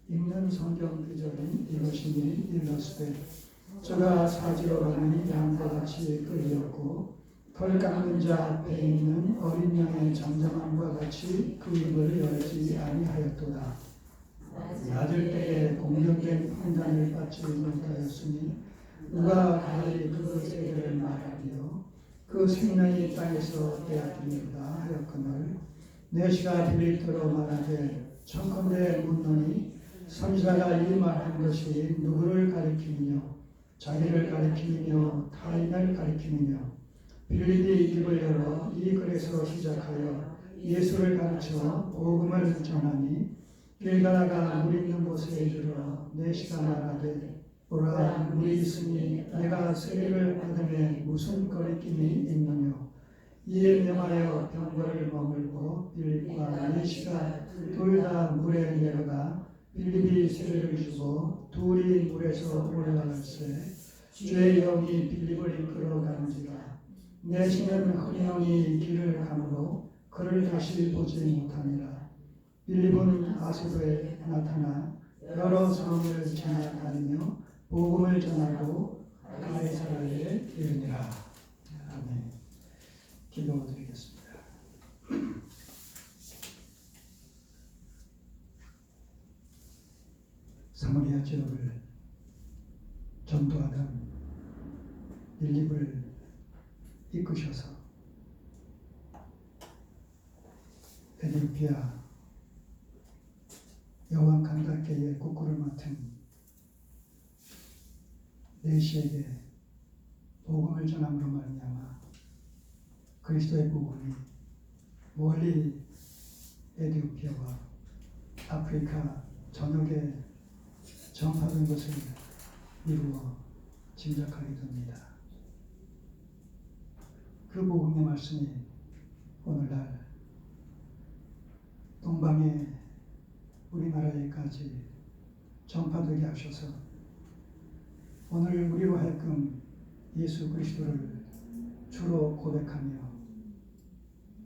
읽는 성경 구절은 이것이니 일렀으되 저가 사지로 가느니 양과 같이 끌렸고 털 깎는 자 앞에 있는 어린 양의 잠잠함과 같이 그 입을 열지 아니하였도다. 낮을 때에 공명된 판단을 받지 못하였으니 누가 가히 그 세대를 말하리요 그 생명이 땅에서 빼앗기리로다 하였거늘 내시가 빌리터로 말하되 청컨대 묻노니 선지자가 이 말한 것이 누구를 가리키느냐 자기를 가리키느냐 타인을 가리키느냐 빌립이 입을 열어 이 글에서 시작하여 예수를 가르쳐 복음을 전하니 길 가다가 물 있는 곳에 이르러 내시가 말하되 보라 물이 있으니 내가 세례를 받음에 무슨 거리낌이 있느냐 이에 명하여 병거를 머물고 빌립과 내시가 둘 다 물에 내려가 빌립이 세례를 주고 둘이 물에서 올라갈새 주의 영이 빌립을 이끌어 가는지라 내시는 흔형이 길을 가므로 그를 다시 보지 못하니라. 빌립은 아소도에 나타나 여러 성을 지나다니며 복음을 전하고 가이사랴에 이르니라. 아멘. 기도드리겠습니다. 사마리아 지역을 전도하던 빌립을 이끄셔서 에디오피아 여왕 칸다케의 국구를 맡은 내시에게 복음을 전함으로 말미암아 그리스도의 복음이 멀리 에디오피아와 아프리카 전역에 전파된 것을 이루어 짐작하게 됩니다. 그 복음의 말씀이 오늘날 동방의 우리나라에까지 전파되게 하셔서 오늘 우리로 하여금 예수 그리스도를 주로 고백하며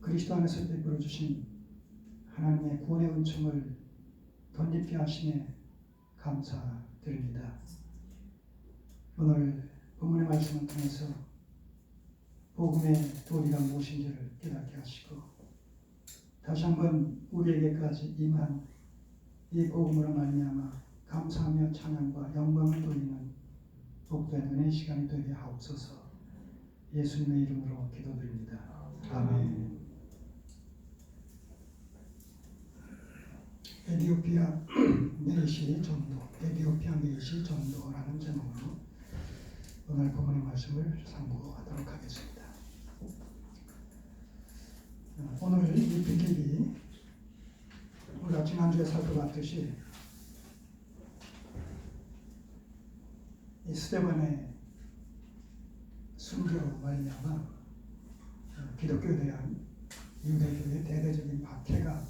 그리스도 안에서 베풀어 주신 하나님의 구원의 은총을 덧입게 하시네 감사드립니다. 오늘 본문의 말씀을 통해서 복음의 도리가 무엇인지를 깨닫게 하시고 다시 한번 우리에게까지 임한 이 복음으로 말미암아 감사하며 찬양과 영광을 돌리는 복된 은혜의 시간이 되게 하옵소서. 예수님의 이름으로 기도드립니다. 아멘. 에디오피아 내시 전도, 에디오피아 내시 전도라는 제목으로 오늘 본문의 말씀을 상고하도록 하겠습니다. 오늘 이 빌립이 우리가 지난주에 살펴봤듯이 이 스데반의 순교로 말미암아 기독교에 대한 유대교의 대대적인 박해가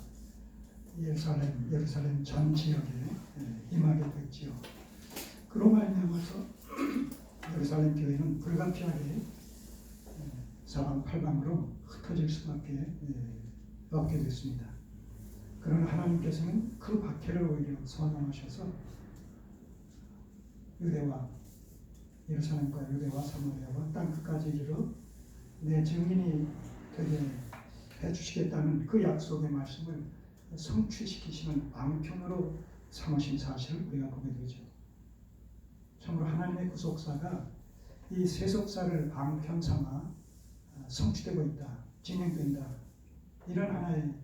예루살렘 전 지역에 임하게 됐지요. 그로 말미암아서 예루살렘 교회는 불가피하게 사방팔방으로 흩어질 수밖에 없게 됐습니다. 그러나 하나님께서는 그 박해를 오히려 선언하셔서 유대와 예루살렘과 유대와 사마리아와 땅끝까지 이르러 내 증인이 되게 해주시겠다는 그 약속의 말씀을 성취시키시는 앙편으로 삼으신 사실을 우리가 보게 되죠. 참으로 하나님의 구속사가 이 세속사를 앙편 삼아 성취되고 있다, 진행된다, 이런 하나의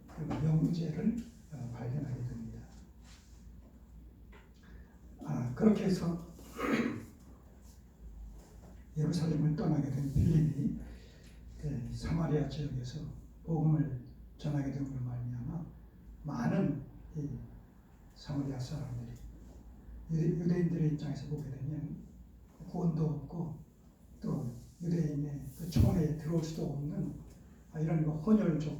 명제를 발견하게 됩니다. 그렇게 해서 예루살렘을 떠나게 된 빌립이 사마리아 지역에서 복음을 전하게 됨으로 말미암아 많은 이 사마리아 사람들이 유대인들의 입장에서 보게 되면 구원도 없고 또 유대인의 그 초원에 들어올 수도 없는 이런 혼혈족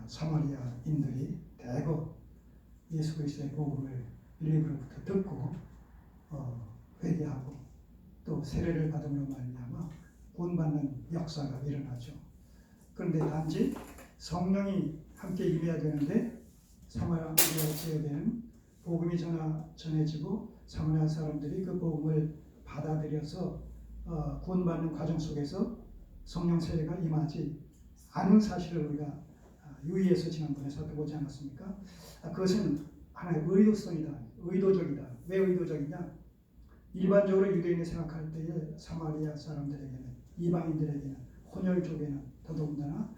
사마리아인들이 대거 예수 그리스도의 복음을 빌립으로부터 듣고 회개하고 또 세례를 받음으로 말미암아 구원받는 역사가 일어나죠. 그런데 단지 성령이 함께 임해야 되는데 사마리아 지역에는 복음이 전해지고 사마리아 사람들이 그 복음을 받아들여서 구원받는 과정 속에서 성령 세례가 임하지 않은 사실을 우리가 유의해서 지난번에 살펴보지 않았습니까? 그것은 하나의 의도성이다. 의도적이다. 왜 의도적이냐? 일반적으로 유대인이 생각할 때에 사마리아 사람들에게는, 이방인들에게는, 혼혈족에는 더더군다나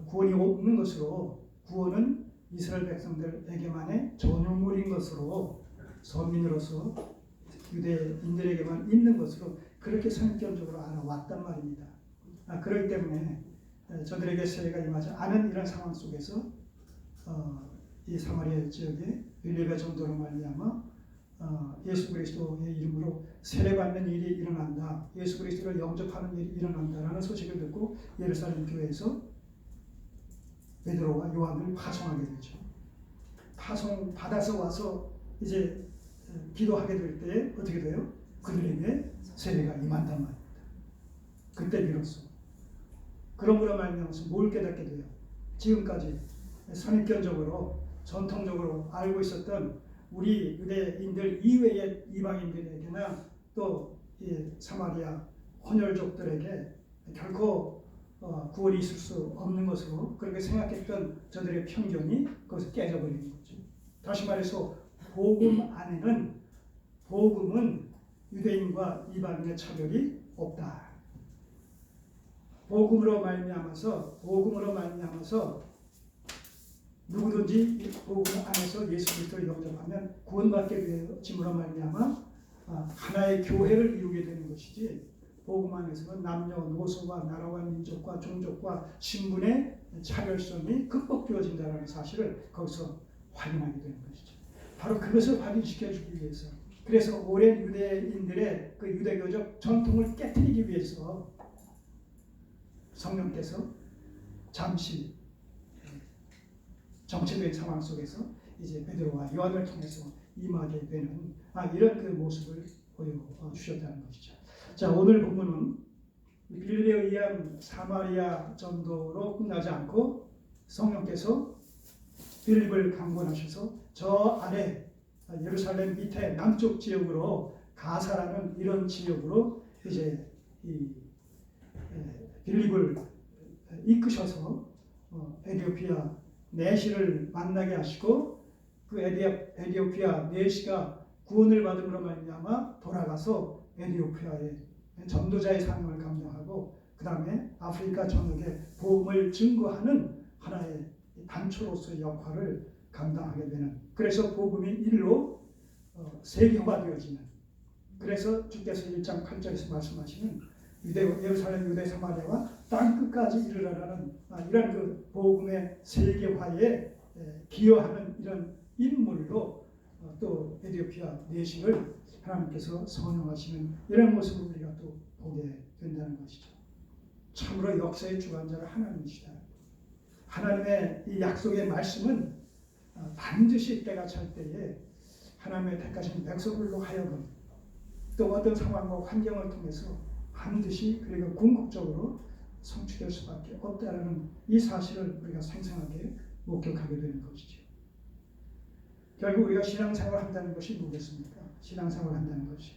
구원이 없는 것으로, 구원은 이스라엘 백성들에게만의 전유물인 것으로, 선민으로서 유대인들에게만 있는 것으로 그렇게 선입견적으로 알아왔단 말입니다. 그렇기 때문에 저들에게 세례가 임하지 않은 이런 상황 속에서 이 사마리아 지역에 빌립의 전도로 말미암아 예수 그리스도의 이름으로 세례받는 일이 일어난다, 예수 그리스도를 영접하는 일이 일어난다라는 소식을 듣고 예루살렘 교회에서 베드로와 요한을 파송하게 되죠. 파송 받아서 와서 이제 기도하게 될 때 어떻게 돼요? 그들에게 세례가 임한단 말입니다. 그때 비로소. 그러므로 말미암아서 뭘 깨닫게 돼요? 지금까지 선입견적으로 전통적으로 알고 있었던 우리 유대인들 이외의 이방인들에게나 또 사마리아 혼혈족들에게 결코 구원이 있을 수 없는 것으로 그렇게 생각했던 저들의 편견이 거기서 깨져버리는 거죠. 다시 말해서 복음은 유대인과 이방인의 차별이 없다. 복음으로 말미암아서 누구든지 복음 안에서 예수 그리스도를 영접하면 구원받게 되어짐으로 말미암아 하나의 교회를 이루게 되는 것이지, 복음 안에서는 남녀노소와 나라와 민족과 종족과 신분의 차별성이 극복되어진다는 사실을 거기서 확인하게 되는 것이죠. 바로 그것을 확인시켜주기 위해서, 그래서 오랜 유대인들의 그 유대교적 전통을 깨뜨리기 위해서 성령께서 잠시 정체된 상황 속에서 이제 베드로와 요한을 통해서 임하게 되는 이런 그 모습을 보여주셨다는 것이죠. 자, 오늘 본문은 빌립에 의한 사마리아 전도로 끝나지 않고 성령께서 빌립을 강권하셔서 저 아래 예루살렘 밑에 남쪽 지역으로 가사라는 이런 지역으로 이제 빌립을 이끄셔서 에디오피아 내시를 만나게 하시고, 그 에디오피아 내시가 구원을 받음으로 말미암아 돌아가서 에디오피아의 전도자의 사명을 감당하고 그 다음에 아프리카 전역에 복음을 증거하는 하나의 단초로서의 역할을 감당하게 되는, 그래서 복음이 일로 세계화되어지는, 그래서 주께서 1장 8절에서 말씀하시는 예루살렘, 유대, 사마리아와 땅끝까지 이르러라는 이런 그 복음의 세계화에 기여하는 이런 인물로 또 에디오피아 내시를 하나님께서 선용하시는 이런 모습을 우리가 또 보게 된다는 것이죠. 참으로 역사의 주관자가 하나님이시다. 하나님의 이 약속의 말씀은 반드시 때가 찰 때에 하나님의 택하신 백성들로 하여금 또 어떤 상황과 환경을 통해서 반드시 그리고 궁극적으로 성취될 수밖에 없다라는 이 사실을 우리가 생생하게 목격하게 되는 것이죠. 결국 우리가 신앙생활을 한다는 것이 뭐겠습니까? 신앙생활을 한다는 것이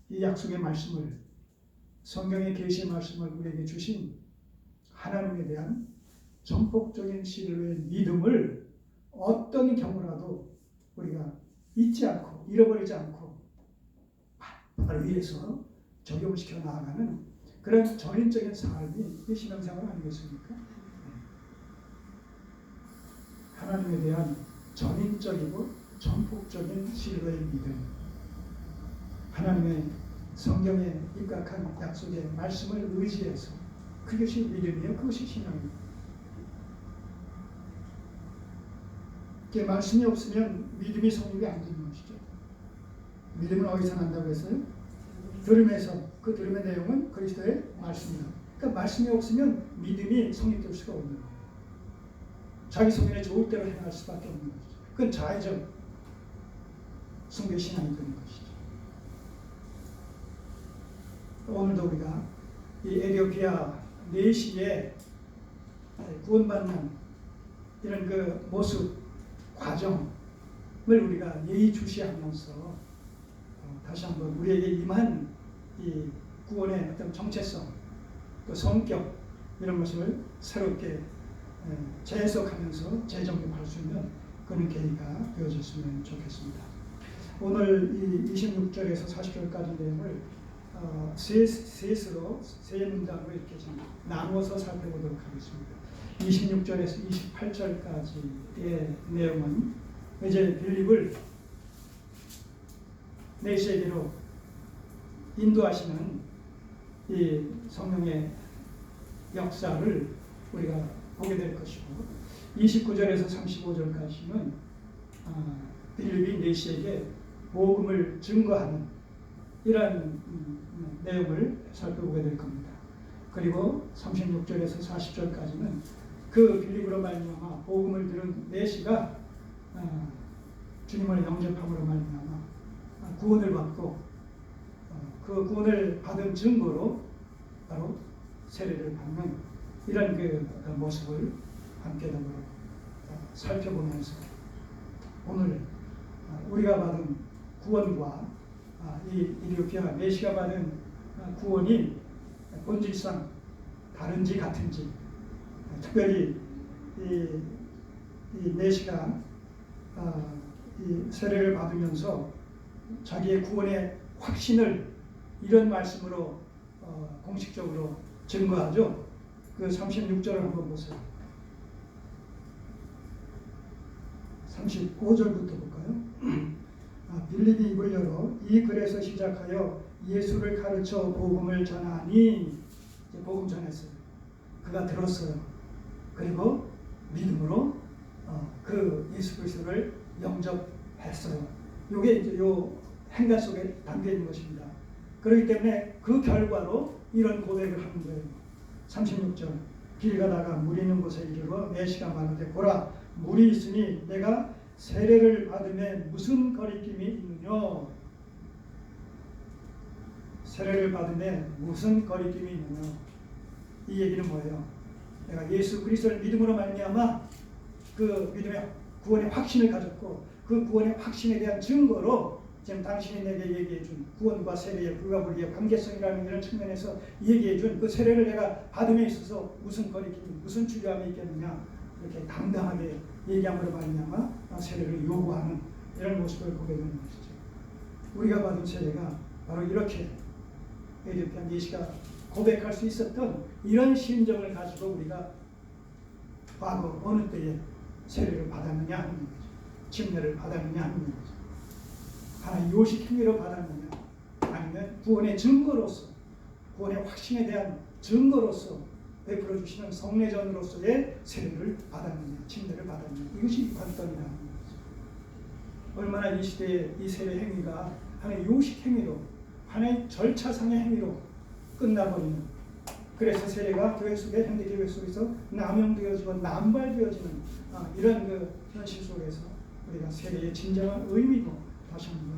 이 약속의 말씀을, 성경의 계시의 말씀을 우리에게 주신 하나님에 대한 전폭적인 신뢰의 믿음을 어떤 경우라도 우리가 잊지 않고 잃어버리지 않고 바로 위에서 적용시켜 나아가는 그런 전인적인 삶이 이 신앙생활 아니겠습니까? 하나님에 대한 전인적이고 전폭적인 신뢰의 믿음, 하나님의 성경에 입각한 약속의 말씀을 의지해서, 그것이 믿음이요, 그것이 신앙입니다. 그 말씀이 없으면 믿음이 성립이 안 되는 것이죠. 믿음은 어디서 난다고 했어요? 들음에서. 그 들음의 내용은 그리스도의 말씀이다. 그러니까 말씀이 없으면 믿음이 성립될 수가 없는 거예요. 자기 성인의 좋을 대로 행할 수밖에 없는 것이죠. 그건 자의적 숭배신앙이 되는 것이죠. 오늘도 우리가 이 에티오피아 내시에 구원받는 이런 그 모습 과정을 우리가 예의주시하면서 다시 한번 우리에게 임한 이 구원의 어떤 정체성, 또 성격 이런 것을 새롭게 재해석하면서 재정립할 수 있는 그런 계기가 되어졌으면 좋겠습니다. 오늘 이 26절에서 40절까지 내용을 세 문단으로 이렇게 좀 나누어서 살펴보도록 하겠습니다. 26절에서 28절까지의 내용은 이제 빌립을 메시아에게로 인도하시는 이 성령의 역사를 우리가 보게 될 것이고, 29절에서 35절까지는 빌립이 메시아에게 복음을 증거하는 이런 내용을 살펴보게 될 겁니다. 그리고 36절에서 40절까지는 그 빌립으로 말미암아 복음을 들은 메시가 주님을 영접함으로 말미암아 구원을 받고 그 구원을 받은 증거로 바로 세례를 받는 이런 그 모습을 함께 더불어 살펴보면서 오늘 우리가 받은 구원과 이 에티오피아 메시가 받은 구원이 본질상 다른지 같은지, 특별히 이 메시가 이 세례를 받으면서 자기의 구원의 확신을 이런 말씀으로 공식적으로 증거하죠. 그 36절을 한번 보세요. 35절부터 볼까요? 빌립이 입을 열어 이 글에서 시작하여 예수를 가르쳐 복음을 전하니, 이제 복음 전했어요. 그가 들었어요. 그리고 믿음으로 그 예수 그리스도를 영접했어요. 이게 이제 요 행간 속에 담겨 있는 것입니다. 그렇기 때문에 그 결과로 이런 고백을 하는 거예요. 36절 길 가다가 물 있는 곳에 이르러 메시가 말하되 보라 물이 있으니 내가 세례를 받음에 무슨 거리낌이 있느냐. 세례를 받음에 무슨 거리낌이 있느냐. 이 얘기는 뭐예요? 내가 예수 그리스도를 믿음으로 말미암아 그 믿음의 구원의 확신을 가졌고 그 구원의 확신에 대한 증거로 지금 당신이 내게 얘기해준 구원과 세례의 불가분리의 관계성이라는 이런 측면에서 얘기해준 그 세례를 내가 받음에 있어서 무슨 거리낌이, 무슨 주저함이 있겠느냐, 이렇게 당당하게 얘기함으로 말미암아 세례를 요구하는 이런 모습을 보게 되는 것이죠. 우리가 받은 세례가 바로 이렇게 에티오피아 메시가 고백할 수 있었던 이런 심정을 가지고 우리가 과거 어느 때에 세례를 받았느냐 하는 거죠. 침례를 받았느냐 하는 거죠. 하나의 요식 행위로 받았느냐, 아니면 구원의 증거로서, 구원의 확신에 대한 증거로서 베풀어 주시는 성례전으로서의 세례를 받았느냐, 침례를 받았느냐, 이것이 관건이라는 거죠. 얼마나 이 시대에 이 세례 행위가 하나의 요식 행위로, 하나의 절차상의 행위로 끝나버리는, 그래서 세례가 교회 속에, 현대 교회 속에서 남용되어지고 남발되어지는 이런 그 현실 속에서 우리가 세례의 진정한 의미도 다시 한번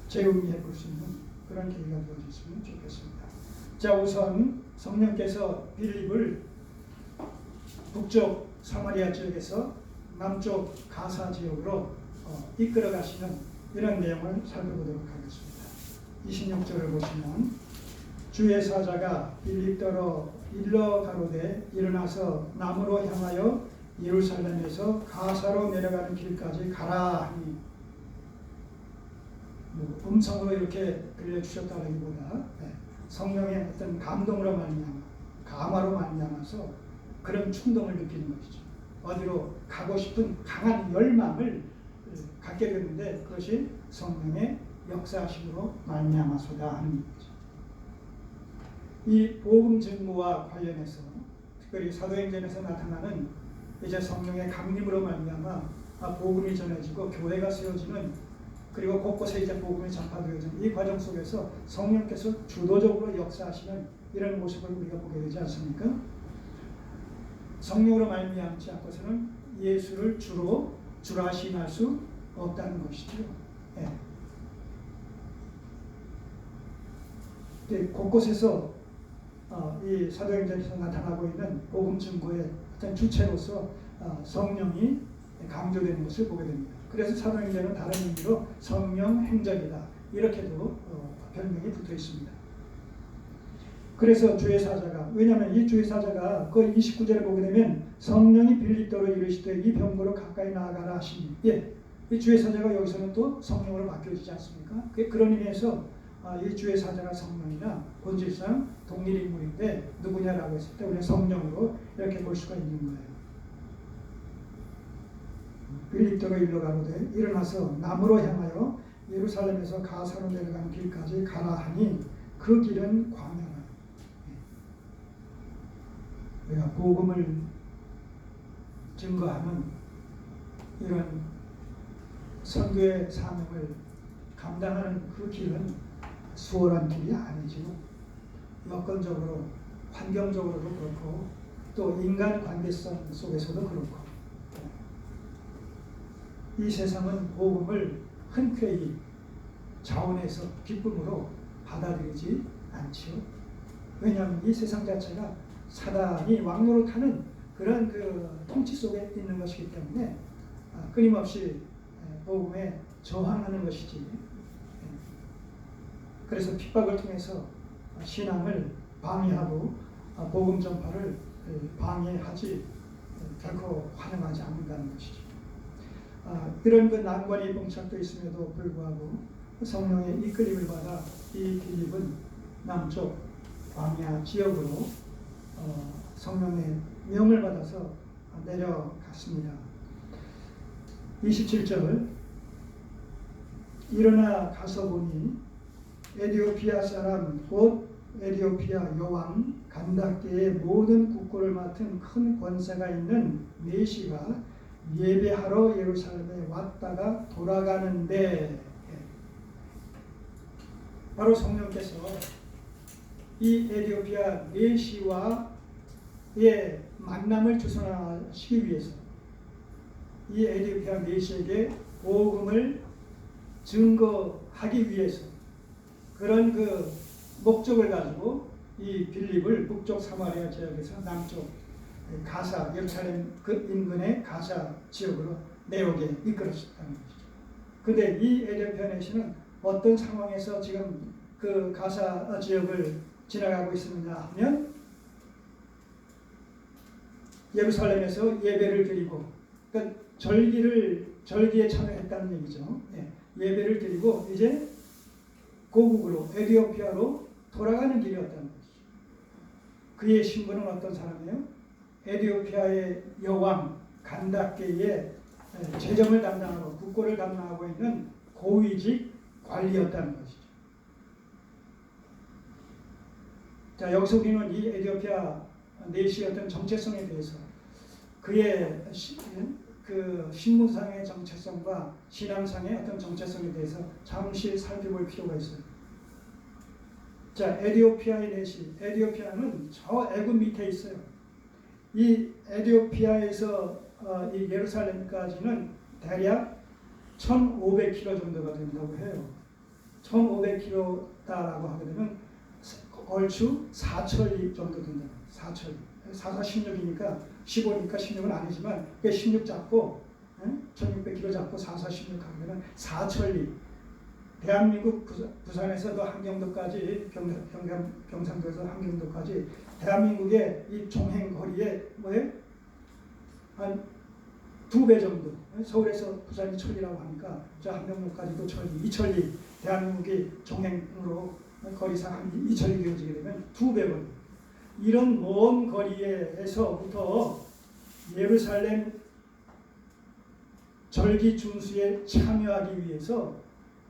재의미해 볼 수 있는 그런 계기가 되어졌으면 좋겠습니다. 자, 우선 성령께서 빌립을 북쪽 사마리아 지역에서 남쪽 가사 지역으로 이끌어 가시는 이런 내용을 살펴보도록 하겠습니다. 26절을 보시면 주의 사자가 빌립더러 일러 가로되 일어나서 남으로 향하여 예루살렘에서 가사로 내려가는 길까지 가라 하니, 음성으로 이렇게 들려주셨다기보다 성령의 어떤 감동으로 말미암아, 감화로 말미암아서 그런 충동을 느끼는 것이죠. 어디로 가고 싶은 강한 열망을 갖게 되는데 그것이 성령의 역사하심으로 말미암아서다 하는 거죠. 이 복음 증거와 관련해서 특별히 사도행전에서 나타나는 이제 성령의 강림으로 말미암아 복음이 전해지고 교회가 세워지는, 그리고 곳곳에 이제 복음이 전파되어지는 이 과정 속에서 성령께서 주도적으로 역사하시는 이런 모습을 우리가 보게 되지 않습니까? 성령으로 말미암지 않고서는 예수를 주라 시인할 수 없다는 것이죠. 네. 곳곳에서 이 사도행전에서 나타나고 있는 복음 증거의 어떤 주체로서 성령이 강조되는 것을 보게 됩니다. 그래서 사도행전은 다른 의미로 성령 행전이다 이렇게도 별명이 붙어 있습니다. 그래서 주의 사자가, 왜냐하면 이 주의 사자가 그 29절에 보게 되면 성령이 빌립도로 이르시되 이 병거로 가까이 나아가라 하시니, 이 주의 사자가 여기서는 또 성령으로 바뀌어지지 않습니까? 그런 의미에서 이 주의 사자가 성령이나 본질상 동일 인물인데 누구냐라고 했을 때 우리는 성령으로 이렇게 볼 수가 있는 거예요. 빌립도로 일러가로되 일어나서 남으로 향하여 예루살렘에서 가사로 내려가는 길까지 가라 하니 그 길은 광야라. 우리가 복음을 증거하는 이런 선교의 사명을 감당하는 그 길은 수월한 길이 아니지요. 여건적으로, 환경적으로도 그렇고 또 인간 관계성 속에서도 그렇고 이 세상은 복음을 흔쾌히 자원해서 기쁨으로 받아들이지 않지요. 왜냐하면 이 세상 자체가 사단이 왕노릇하는 그런 그 통치 속에 있는 것이기 때문에 끊임없이 복음에 저항하는 것이지. 그래서 핍박을 통해서 신앙을 방해하고 복음 전파를 방해하지 결코 환영하지 않는다는 것이죠. 이런 그 난관이 봉착되어 있음에도 불구하고 성령의 이끌림을 받아 이 빌립은 남쪽 광야 지역으로 성령의 명을 받아서 내려갔습니다. 27절 일어나 가서 보니 에디오피아 사람 곧 에디오피아 여왕 간다케의 모든 국고를 맡은 큰 권세가 있는 메시가 예배하러 예루살렘에 왔다가 돌아가는데, 바로 성령께서 이 에디오피아 메시와의 만남을 주선하시기 위해서 이 에디오피아 메시에게 복음을 증거하기 위해서 그런 그 목적을 가지고 이 빌립을 북쪽 사마리아 지역에서 남쪽 가사, 예루살렘 그 인근의 가사 지역으로 내오게 이끌었다는 것이죠. 그런데 이 에디오피아 메시는 어떤 상황에서 지금 그 가사 지역을 지나가고 있느냐 하면 예루살렘에서 예배를 드리고, 그러니까 절기에 참여했다는 얘기죠. 예배를 드리고 이제 고국으로 에디오피아로 돌아가는 길이었다는 것이죠. 그의 신분은 어떤 사람이에요? 에디오피아의 여왕 간다케의 재정을 담당하고 국고를 담당하고 있는 고위직 관리였다는 것이죠. 자, 여기서 우리는 이 에디오피아 내시의 어떤 정체성에 대해서 그의 그 신분상의 정체성과 신앙상의 어떤 정체성에 대해서 잠시 살펴볼 필요가 있어요. 자, 에디오피아의 내시, 에디오피아는 저 애굽 밑에 있어요. 이 에디오피아에서 이 예루살렘까지는 대략 1,500km 정도가 된다고 해요. 1,500km다라고 하게 되면 얼추 4천리 정도 된다. 4천리. 4, 16이니까 15니까 16은 아니지만 16 잡고 1600km 잡고 4, 16 하면 4천리. 대한민국 부산에서도 한경도까지 경상도에서 한경도까지 대한민국의 이 종행거리에 뭐예요? 한 2배 정도. 서울에서 부산이 천리라고 하니까 저 한경도까지도 천리, 2천리. 대한민국이 종행으로 거리상 한 2천리 되어지게 되면 2배거리. 이런 먼 거리에서부터 예루살렘 절기 중수에 참여하기 위해서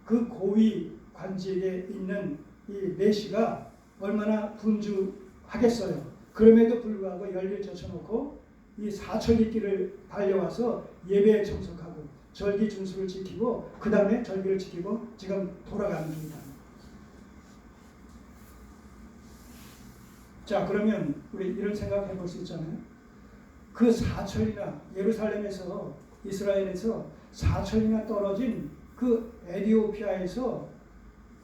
그 고위 관직에 있는 이 메시가 얼마나 분주하겠어요. 그럼에도 불구하고 열일 젖혀놓고 이 사천리 길을 달려와서 예배에 참석하고 절기 중수를 지키고 그 다음에 절기를 지키고 지금 돌아가는 중이다. 자, 그러면 우리 이런 생각 해볼 수 있잖아요. 그 사천리나 예루살렘에서 이스라엘에서 사천리나 떨어진 그 에디오피아에서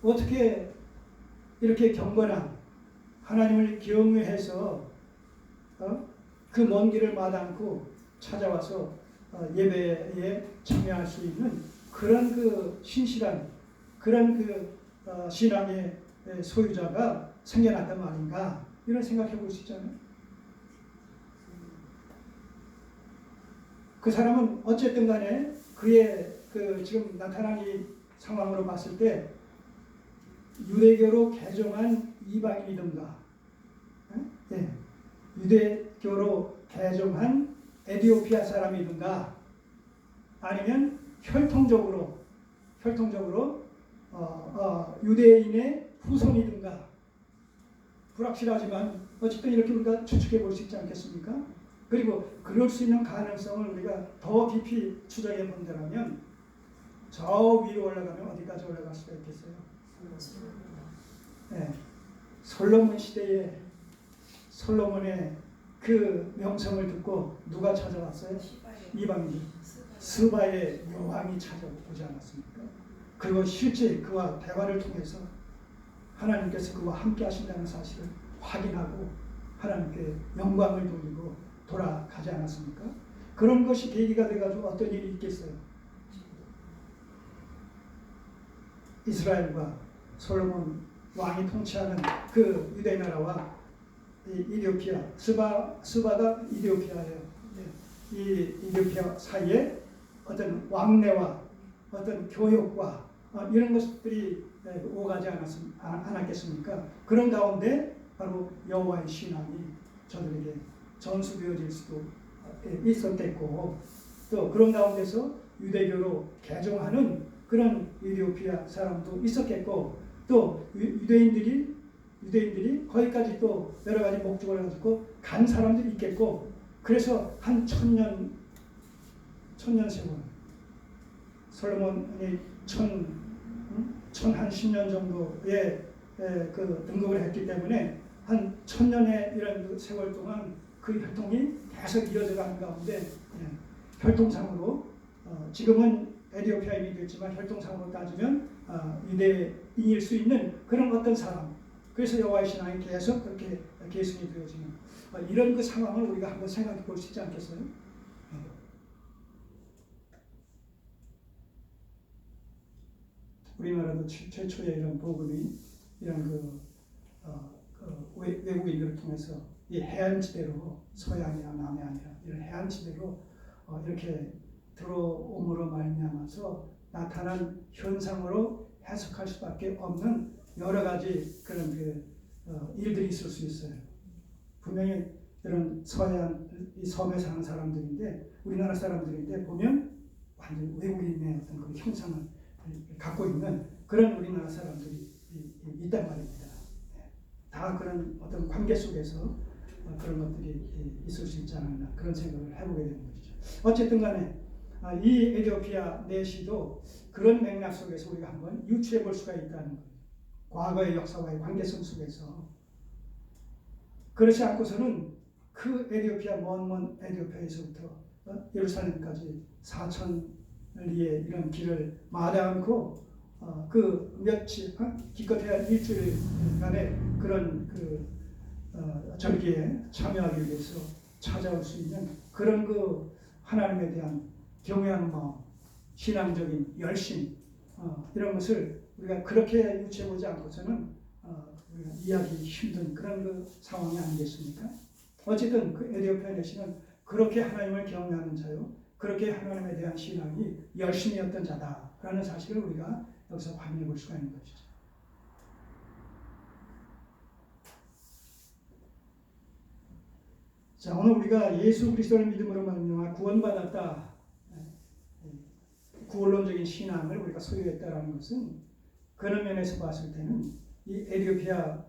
어떻게 이렇게 경건한 하나님을 경외해서 그 먼 길을 마다않고 찾아와서 예배에 참여할 수 있는 그런 그 신실한 그런 그 신앙의 소유자가 생겨났단 말인가, 이런 생각해 볼 수 있잖아요. 그 사람은 어쨌든 간에 그의 그 지금 나타난 이 상황으로 봤을 때 유대교로 개종한 이방인이든가, 예, 유대교로 개종한 에티오피아 사람이든가, 아니면 혈통적으로 유대인의 후손이든가, 불확실하지만 어쨌든 이렇게 우리가 추측해 볼 수 있지 않겠습니까? 그리고 그럴 수 있는 가능성을 우리가 더 깊이 추적해 본다면 저 위로 올라가면 어디까지 올라갈 수가 있겠어요? 네. 솔로몬 시대에 솔로몬의 그 명성을 듣고 누가 찾아왔어요? 이방인 스바의 여왕이 찾아오지 않았습니까? 그리고 실제 그와 대화를 통해서 하나님께서 그와 함께 하신다는 사실을 확인하고 하나님께 영광을 돌리고 돌아가지 않았습니까? 그런 것이 계기가 돼가지고 어떤 일이 있겠어요? 이스라엘과 솔로몬 왕이 통치하는 그 유대 나라와 이디오피아, 스바가 이디오피아예요. 이 이디오피아 사이에 어떤 왕래와 어떤 교역과 이런 것들이 오가지 않았겠습니까? 그런 가운데 바로 여호와의 신앙이 저들에게 전수되어질 수도 있었겠고, 또 그런 가운데서 유대교로 개종하는 그런 이디오피아 사람도 있었겠고, 또 유대인들이 거기까지 또 여러 가지 목적을 가지고 간 사람들이 있겠고, 그래서 한 천년 세월, 솔로몬이 한 10년 정도의 그 등극을 했기 때문에 한 1000년의 이런 그 세월 동안 그 혈통이 계속 이어져 가는 가운데, 혈통상으로 지금은 에티오피아인이 됐지만 혈통상으로 따지면 유대인일 수 있는 그런 어떤 사람, 그래서 여호와의 신앙이 계속 그렇게 계승이 되어지는 이런 그 상황을 우리가 한번 생각해 볼 수 있지 않겠어요? 우리나라도 최초의 이런 복음이 이런 외국인들을 통해서 이 해안지대로, 서해안이나 남해안이나 이런 해안지대로 이렇게 들어옴으로 말미암아서 나타난 현상으로 해석할 수밖에 없는 여러 가지 그런 일들이 있을 수 있어요. 분명히 이런 서해안 이 섬에 사는 사람들인데, 우리나라 사람들인데 보면 완전 외국인의 어떤 그 형상을 갖고 있는 그런 우리나라 사람들이 있단 말입니다. 다 그런 어떤 관계 속에서 그런 것들이 있을 수 있지 않았나, 그런 생각을 해보게 되는 것이죠. 어쨌든 간에 이 에티오피아 내시도 그런 맥락 속에서 우리가 한번 유추해 볼 수가 있다는 거예요. 과거의 역사와의 관계성 속에서. 그렇지 않고서는 그 에티오피아, 먼 에티오피아에서부터 예루살렘까지 4,000리의 이런 길을 마다않고 그 며칠, 기껏해야 일주일간의 그런 절기에 참여하기 위해서 찾아올 수 있는 그런 그 하나님에 대한 경외하는 마음, 신앙적인 열심, 이런 것을 우리가 그렇게 유추해보지 않고서는 우리가 이해하기 힘든 그런 그 상황이 아니겠습니까? 어쨌든 그 에티오피아 내시는 그렇게 하나님을 경외하는 자요, 그렇게 하나님에 대한 신앙이 열심이었던 자다라는 사실을 우리가 여기서 확인해 볼 수가 있는 것이죠. 자, 오늘 우리가 예수 그리스도를 믿음으로 말미암아 구원받았다, 구원론적인 신앙을 우리가 소유했다라는 것은 그런 면에서 봤을 때는 이 에티오피아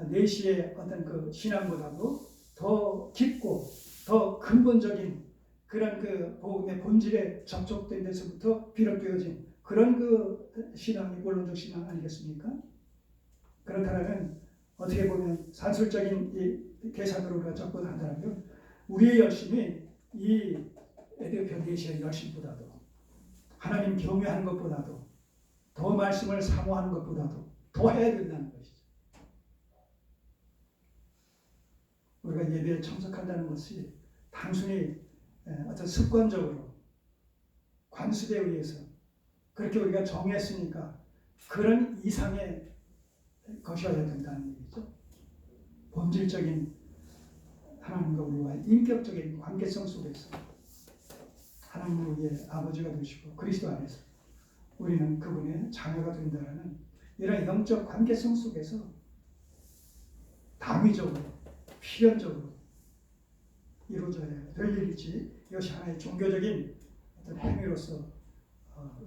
내시의 어떤 그 신앙보다도 더 깊고 더 근본적인 그런 그 복음의 본질에 접촉된 데서부터 비롯되어진 그런 그 신앙이 원론적 신앙 아니겠습니까? 그렇다면 어떻게 보면 산술적인 이 계산으로 우리가 접근한다면 우리의 열심이 이 에티오피아 내시의 열심보다도, 하나님 경외하는 것보다도, 더 말씀을 사모하는 것보다도 더 해야 된다는 것이죠. 우리가 예배에 참석한다는 것이 단순히 어떤 습관적으로 관습에 의해서 그렇게 우리가 정했으니까 그런 이상의 것이어야 된다는 얘기죠. 본질적인 하나님과 우리와 인격적인 관계성 속에서 하나님은 우리의 아버지가 되시고 그리스도 안에서 우리는 그분의 자녀가 된다는 이런 영적 관계성 속에서 당위적으로 필연적으로 이루어져야 될 일이지 이것이 하나의 종교적인 어떤 행위로서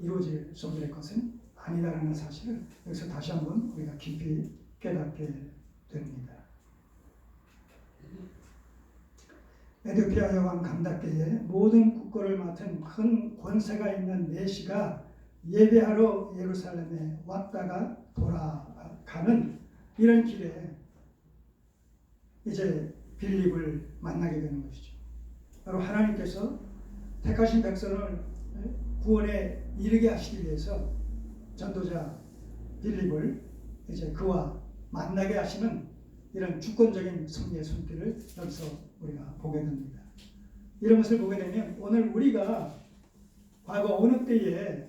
이루어질 수 없는 것은 아니다라는 사실을 여기서 다시 한번 우리가 깊이 깨닫게 됩니다. 에디오피아 여왕 감답게에 모든 국고를 맡은 큰 권세가 있는 메시가 예배하러 예루살렘에 왔다가 돌아가는 이런 길에 이제 빌립을 만나게 되는 것이죠. 바로 하나님께서 택하신 백성을 구원에 이르게 하시기 위해서 전도자 빌립을 이제 그와 만나게 하시는 이런 주권적인 섭리의 손길을 여기서 우리가 보게 됩니다. 이런 것을 보게 되면 오늘 우리가 과거 어느 때에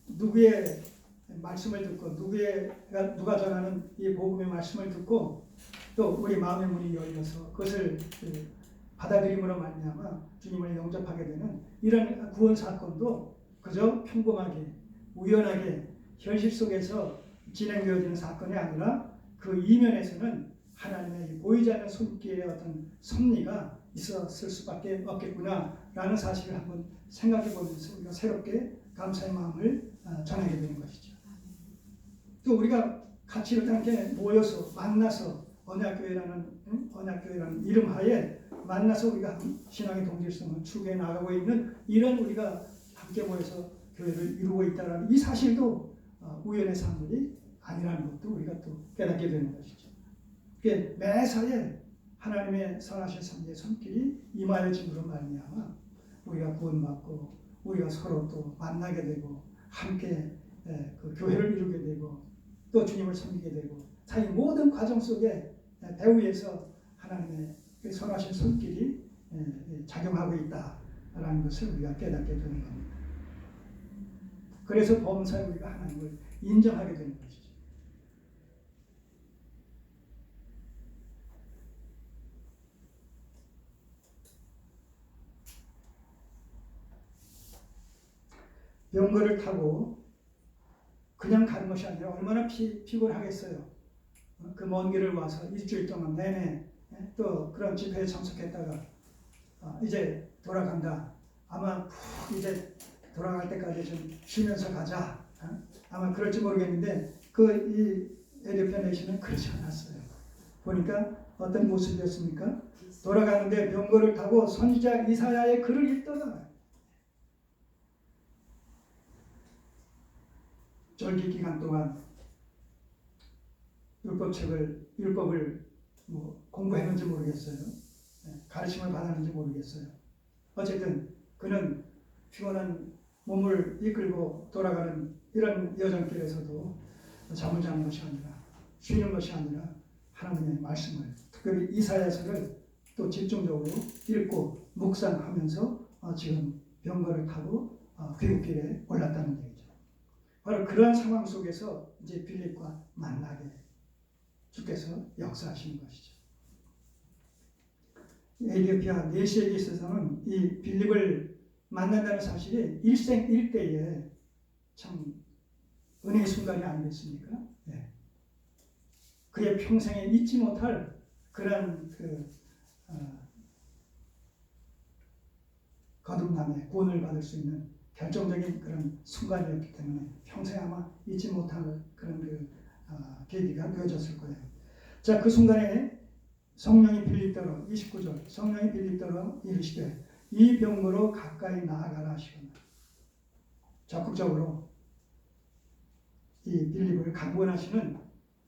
누구의 말씀을 듣고 누가 전하는 이 복음의 말씀을 듣고 또 우리 마음의 문이 열려서 그것을 받아들임으로 말미암아 주님을 영접하게 되는 이런 구원 사건도 그저 평범하게 우연하게 현실 속에서 진행되어지는 사건이 아니라 그 이면에서는 하나님의 보이지 않는 손길의 어떤 섭리가 있었을 수밖에 없겠구나라는 사실을 한번 생각해 보면서 우리가 새롭게 감사의 마음을 전하게 되는 것이죠. 또 우리가 같이 이렇게 모여서 만나서 언약교회라는 이름하에 만나서 우리가 신앙의 동질성을 추구해 나가고 있는 이런 우리가 함께 모여서 교회를 이루고 있다는 이 사실도 우연의 산물이 아니라는 것도 우리가 또 깨닫게 되는 것이죠. 매사에 하나님의 선하신 섭리의 손길이 임하여짐으로 말미암아 우리가 구원받고 우리가 서로 또 만나게 되고 함께 그 교회를 이루게 되고 또 주님을 섬기게 되고 이 모든 과정 속에 배후에서 하나님의 그 선하신 손길이 작용하고 있다라는 것을 우리가 깨닫게 되는 겁니다. 그래서 범사에 우리가 하나님을 인정하게 되는 것이죠. 병거를 타고 그냥 가는 것이 아니라 얼마나 피곤하겠어요. 그 먼 길을 와서 일주일 동안 내내 또 그런 집회에 참석했다가 이제 돌아간다. 아마 이제 돌아갈 때까지 좀 쉬면서 가자. 아마 그럴지 모르겠는데 이 에디오피아 내시는 그렇지 않았어요. 보니까 어떤 모습이었습니까? 돌아가는데 병거를 타고 선지자 이사야의 글을 읽다가 절기 기간 동안 율법을 공부했는지 모르겠어요. 가르침을 받았는지 모르겠어요. 어쨌든 그는 피곤한 몸을 이끌고 돌아가는 이런 여정길에서도 잠을 자는 것이 아니라 쉬는 것이 아니라 하나님의 말씀을 특별히 이사야서를 또 집중적으로 읽고 묵상하면서 지금 병거를 타고 귀국길에 올랐다는 얘기죠. 바로 그러한 상황 속에서 이제 빌립과 만나게 주께서 역사하시는 것이죠. 에디오피아 내시에게 있어서는 이 빌립을 만난다는 사실이 일생일대에 참 은혜의 순간이 아니겠습니까? 네. 그의 평생에 잊지 못할 그런 거듭남의 구원을 받을 수 있는 결정적인 그런 순간이었기 때문에 평생 아마 잊지 못할 그런 계기가 되어졌을 거예요. 자, 그 순간에 성령이 빌립더러 29절 성령이 빌립더러 이르시되 이 병거로 가까이 나아가라 하시거나 적극적으로 이 빌립을 강권하시는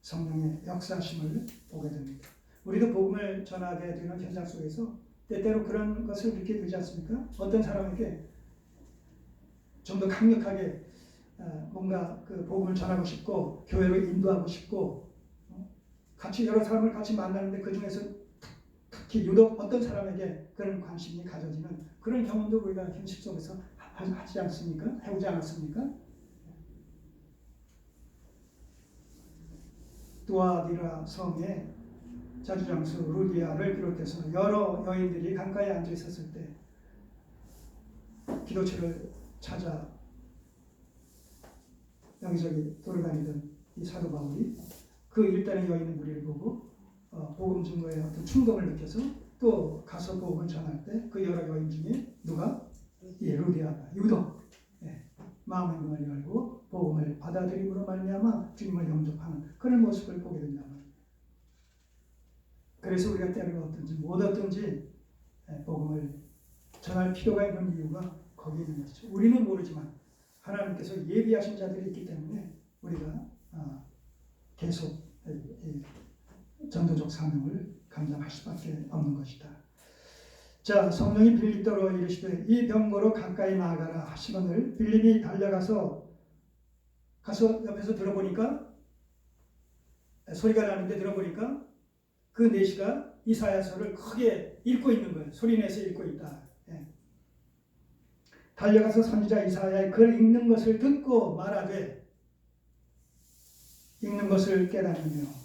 성령의 역사심을 보게 됩니다. 우리도 복음을 전하게 되는 현장 속에서 때때로 그런 것을 느끼게 되지 않습니까? 어떤 사람에게 좀 더 강력하게 뭔가 그 복음을 전하고 싶고 교회로 인도하고 싶고 같이 여러 사람을 같이 만나는데 그 중에서 특히 유독 어떤 사람에게 그런 관심이 가져지는 그런 경험도 우리가 현실 속에서 하지 않습니까? 해오지 않았습니까? 두아디라 성의 자주장수 루디아를 비롯해서 여러 여인들이 강가에 앉아 있었을 때 기도처를 찾아 여기저기 돌아다니던 이 사도 바울이 그 일단의 여인의 무리를 보고 복음 증거에 어떤 충동을 느껴서 또 가서 복음을 전할 때 그 여러 여인 중에 누가? 예, 루디아가 유독 마음의 문을 열고 복음을 받아들임으로 말미암아 주님을 영접하는 그런 모습을 보게 된다는 거예요. 그래서 우리가 때를 얻든지 못 얻든지 복음을 전할 필요가 있는 이유가 거기에 있는 것이죠. 우리는 모르지만 하나님께서 예비하신 자들이 있기 때문에 우리가 계속 전도적 사명을 감당할 수밖에 없는 것이다. 자, 성령이 빌립도로 이르시되 이 병거로 가까이 나아가라 하시거늘 빌립이 달려가서 옆에서 들어보니까 소리가 나는데 들어보니까 그 내시가 이사야서를 크게 읽고 있는 거예요. 소리내서 읽고 있다. 달려가서 선지자 이사야의 글 읽는 것을 듣고 말하되 읽는 것을 깨닫느며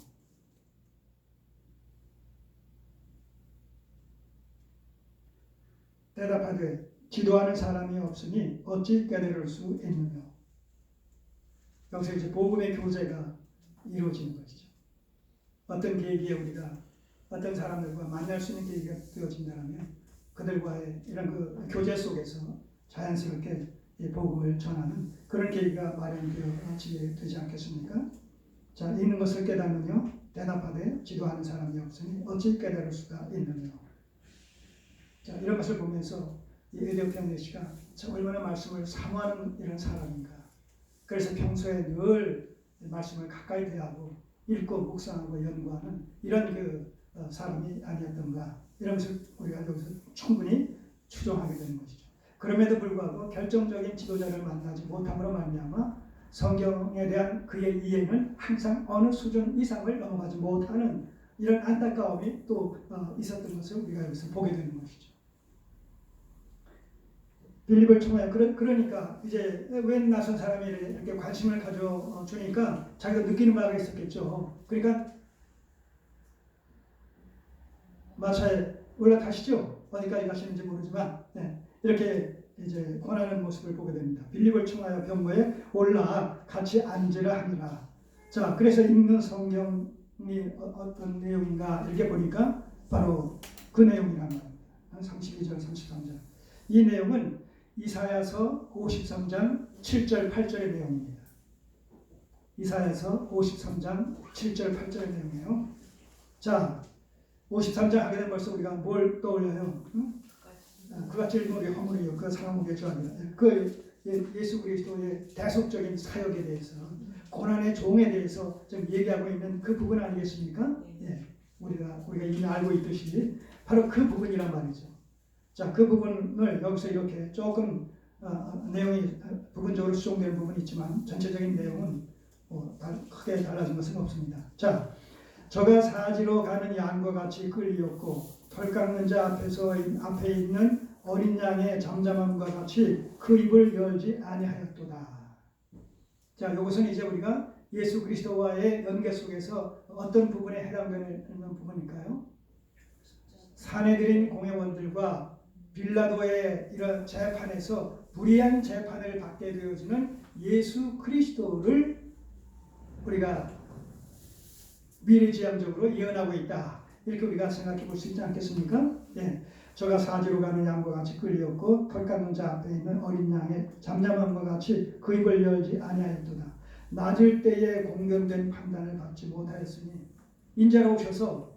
대답하되 지도하는 사람이 없으니 어찌 깨달을 수 있느냐. 여기서 이제 복음의 교제가 이루어지는 것이죠. 어떤 계기에 우리가 어떤 사람들과 만날 수 있는 계기가 되어진다면 그들과의 이런 그 교제 속에서 자연스럽게 이 복음을 전하는 그런 계기가 마련되어지게 되지 않겠습니까? 자, 읽는 것을 깨닫느냐 대답하되 지도하는 사람이 없으니 어찌 깨달을 수가 있느냐. 자, 이런 것을 보면서 이 에디오피아 내시가 얼마나 말씀을 사모하는 이런 사람인가. 그래서 평소에 늘 말씀을 가까이 대하고 읽고 묵상하고 연구하는 이런 그 사람이 아니었던가. 이런 것을 우리가 여기서 충분히 추정하게 되는 것이죠. 그럼에도 불구하고 결정적인 지도자를 만나지 못함으로 말미암아 성경에 대한 그의 이해는 항상 어느 수준 이상을 넘어가지 못하는 이런 안타까움이 또 있었던 것을 우리가 여기서 보게 되는 것이죠. 빌립을 통해 그러니까 이제 웬 낯선 사람이 이렇게 관심을 가져주니까 자기가 느끼는 바가 있었겠죠. 그러니까 마차에 올라타시죠. 어디까지 가시는지 모르지만 이렇게 이제 권하는 모습을 보게 됩니다. 빌립을 청하여 병거에 올라 같이 앉으라 하니라. 자, 그래서 읽는 성경이 어떤 내용인가 이렇게 보니까 바로 그 내용이란 말입니다. 32절, 33절. 이 내용은 이사야서 53장 7절, 8절의 내용입니다. 이사야서 53장 7절, 8절의 내용이에요. 자, 53장 하게 되면 벌써 우리가 뭘 떠올려요? 응? 그같이 우리 허물이요. 그 사랑의 죄악이라. 그 예수 그리스도의 대속적인 사역에 대해서 고난의 종에 대해서 좀 얘기하고 있는 그 부분 아니겠습니까? 우리가 이미 알고 있듯이 바로 그 부분이란 말이죠. 자, 그 부분을 여기서 이렇게 조금 내용이 부분적으로 수정되는 부분이 있지만 전체적인 내용은 크게 달라진 것은 없습니다. 자, 저가 사지로 가는 양과 같이 끌리었고 털 깎는 자 앞에 있는 어린 양의 잠잠함과 같이 그 입을 열지 아니하였도다. 자, 이것은 이제 우리가 예수 그리스도와의 연계 속에서 어떤 부분에 해당되는 부분일까요? 사내들인 공회원들과 빌라도의 이런 재판에서 불의한 재판을 받게 되어지는 예수 그리스도를 우리가 미래지향적으로 예언하고 있다. 이렇게 우리가 생각해 볼 수 있지 않겠습니까? 저가 사지로 가는 양과 같이 끌렸고 털 깎는 자 앞에 있는 어린 양의 잠잠함과 같이 그 입을 열지 아니하였도다. 낮을 때에 공견된 판단을 받지 못하였으니 인자로 오셔서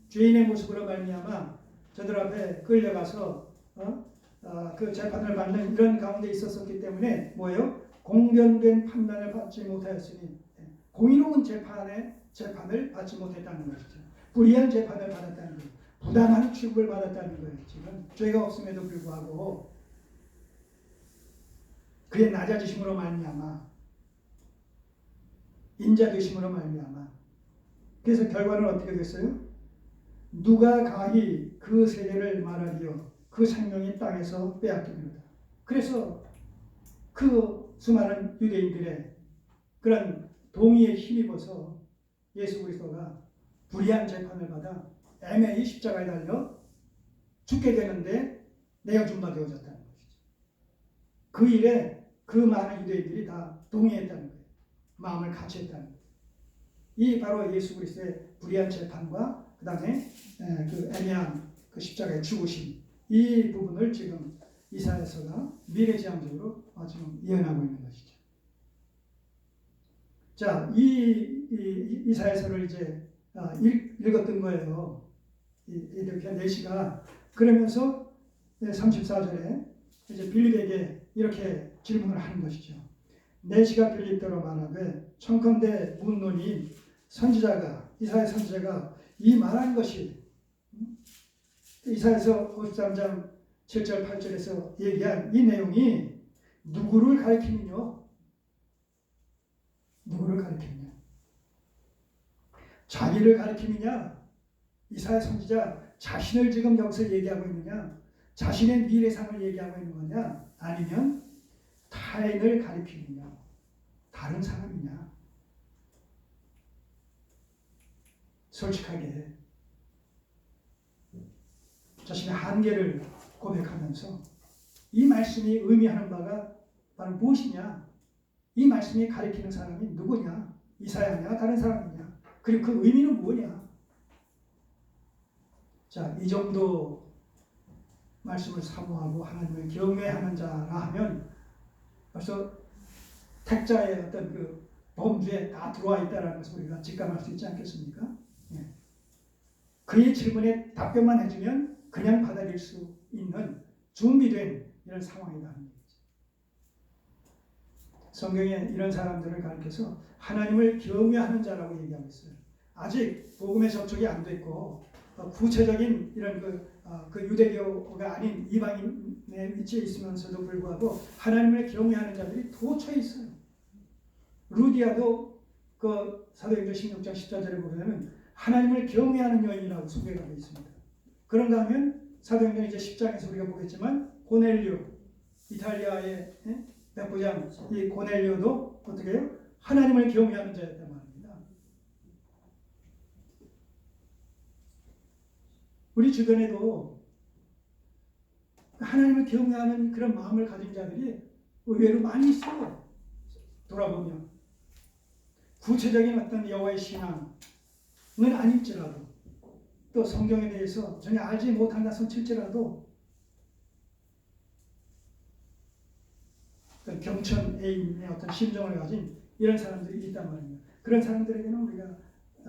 죄인의 모습으로 말미암아 저들 앞에 끌려가서 그 재판을 받는 이런 가운데 있었기 때문에 뭐예요? 공견된 판단을 받지 못하였으니 공의로운 재판을 받지 못했다는 것이죠. 불의한 재판을 받았다는 거예요. 부당한 취급을 받았다는 거예요. 지금 죄가 없음에도 불구하고 그의 낮아지심으로 말미암아 인자되심으로 말미암아 그래서 결과는 어떻게 됐어요? 누가 가히 그 세계를 말하리요 그 생명이 땅에서 빼앗기리로다. 그래서 그 수많은 유대인들의 그런 동의에 힘입어서 예수 그리스도가 불의한 재판을 받아 애매히 십자가에 달려 죽게 되는데 내어준바 되어졌다는 것이죠. 그 일에 그 많은 유대인들이 다 동의했다는 거예요. 마음을 같이 했다는 거예요. 이 바로 예수 그리스도의 불의한 재판과 그 다음에 그 애매한 그 십자가의 죽으심, 이 부분을 지금 이사야서가 미래지향적으로 지금 예언하고 있는 것이죠. 자, 이사야서를 이제 읽었던 거예요. 이렇게 내시가. 그러면서 34절에 이제 빌립에게 이렇게 질문을 하는 것이죠. 내시가 빌립더러 말하되 청컨대 묻노니 선지자가 이사야 선지자가 이 말한 것이 이사야서 53장 7절 8절에서 얘기한 이 내용이 누구를 가리키느냐? 누구를 가리키느냐? 자기를 가리키느냐? 이사야 선지자 자신을 지금 여기서 얘기하고 있느냐? 자신의 미래상을 얘기하고 있는 거냐? 아니면 타인을 가리키느냐? 다른 사람이냐? 솔직하게 자신의 한계를 고백하면서 이 말씀이 의미하는 바가 바로 무엇이냐? 이 말씀이 가리키는 사람이 누구냐? 이사야냐? 다른 사람이냐? 그리고 그 의미는 뭐냐? 자, 이 정도 말씀을 사모하고 하나님을 경외하는 자라 하면 벌써 택자의 어떤 그 범주에 다 들어와 있다는 것을 우리가 직감할 수 있지 않겠습니까? 예. 그의 질문에 답변만 해주면 그냥 받아들일 수 있는 준비된 이런 상황이다 하는 얘기죠. 성경에 이런 사람들을 가리켜서 하나님을 경외하는 자라고 얘기하고 있어요. 아직 복음에 접촉이 안 됐고 구체적인 이런 그 유대교가 아닌 이방인의 위치에 있으면서도 불구하고 하나님을 경외하는 자들이 도처에 있어요. 루디아도 그 사도행전 16장 14절에 보면 하나님을 경외하는 여인이라고 소개가 되어 있습니다. 그런가 하면 사도행전 이제 10장에서 우리가 보겠지만 고넬료, 이탈리아의 백부장 이 고넬료도 어떻게 해요? 하나님을 경외하는 자였단 말입니다. 우리 주변에도 하나님을 경외하는 그런 마음을 가진 자들이 의외로 많이 있어요. 돌아보면 구체적인 어떤 여호와의 신앙은 아닐지라도 또 성경에 대해서 전혀 알지 못한다 손칠지라도 어떤 경천 애인의 어떤 심정을 가진 이런 사람들이 있단 말입니다. 그런 사람들에게는 우리가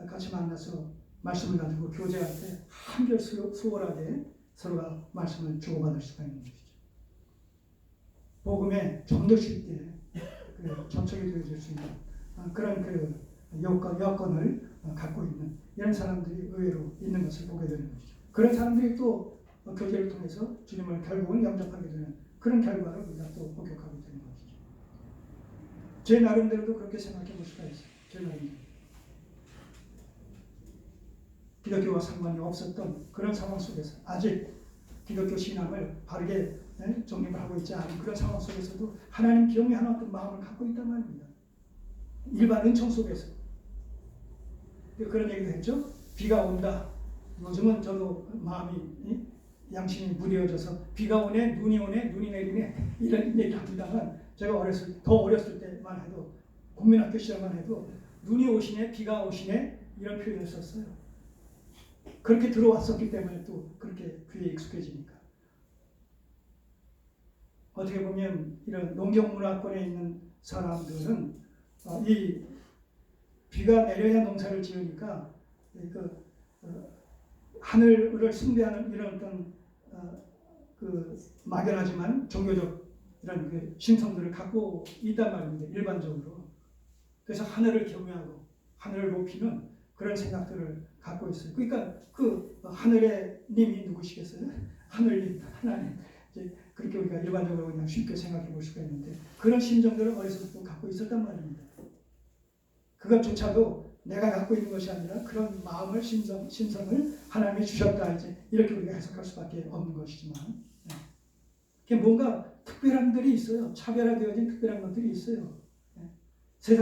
같이 만나서 말씀을 가지고 교제할 때 한결 수월하게 서로가 말씀을 주고받을 수가 있는 것이죠. 복음에 좀 더 쉽게 접촉이 되어질 수 있는 그런 그 여건을 갖고 있는 이런 사람들이 의외로 있는 것을 보게 되는 것이죠. 그런 사람들이 또 교제를 통해서 주님을 결국은 영접하게 되는 그런 결과를 우리가 또 목격하게 되는 것이죠. 제 나름대로도 그렇게 생각해 볼 수가 있어요. 제 나름대로. 기독교와 상관이 없었던 그런 상황 속에서 아직 기독교 신앙을 바르게 정립을 하고 있지 않은 그런 상황 속에서도 하나님 경외하는 어떤 마음을 갖고 있단 말입니다. 일반 은총 속에서. 그런 얘기도 했죠. 비가 온다. 요즘은 저도 마음이 양심이 무뎌져서 비가 오네, 눈이 오네, 눈이 내리네 이런 얘기 합니다만 제가 더 어렸을 때만 해도 국민학교 시절만 해도 눈이 오시네, 비가 오시네 이런 표현을 썼어요. 그렇게 들어왔었기 때문에 또 그렇게 귀에 익숙해지니까. 어떻게 보면 이런 농경문화권에 있는 사람들은 이 비가 내려야 농사를 지으니까 하늘을 숭배하는 이런 어떤 그 막연하지만 종교적 이런 그 신성들을 갖고 있단 말입니다. 일반적으로. 그래서 하늘을 경외하고 하늘을 높이는 그런 생각들을 갖고 있어요. 그러니까 그 하늘의 님이 누구시겠어요? 하늘님, 하나님. 이제 그렇게 우리가 일반적으로 그냥 쉽게 생각해 볼 수가 있는데 그런 심정들을 어려서부터 갖고 있었단 말입니다. 그것조차도 내가 갖고 있는 것이 아니라 그런 마음을 심성을 하나님이 주셨다 이제 이렇게 우리가 해석할 수밖에 없는 것이지만 뭔가 특별한 것들이 있어요. 차별화되어진 특별한 것들이 있어요.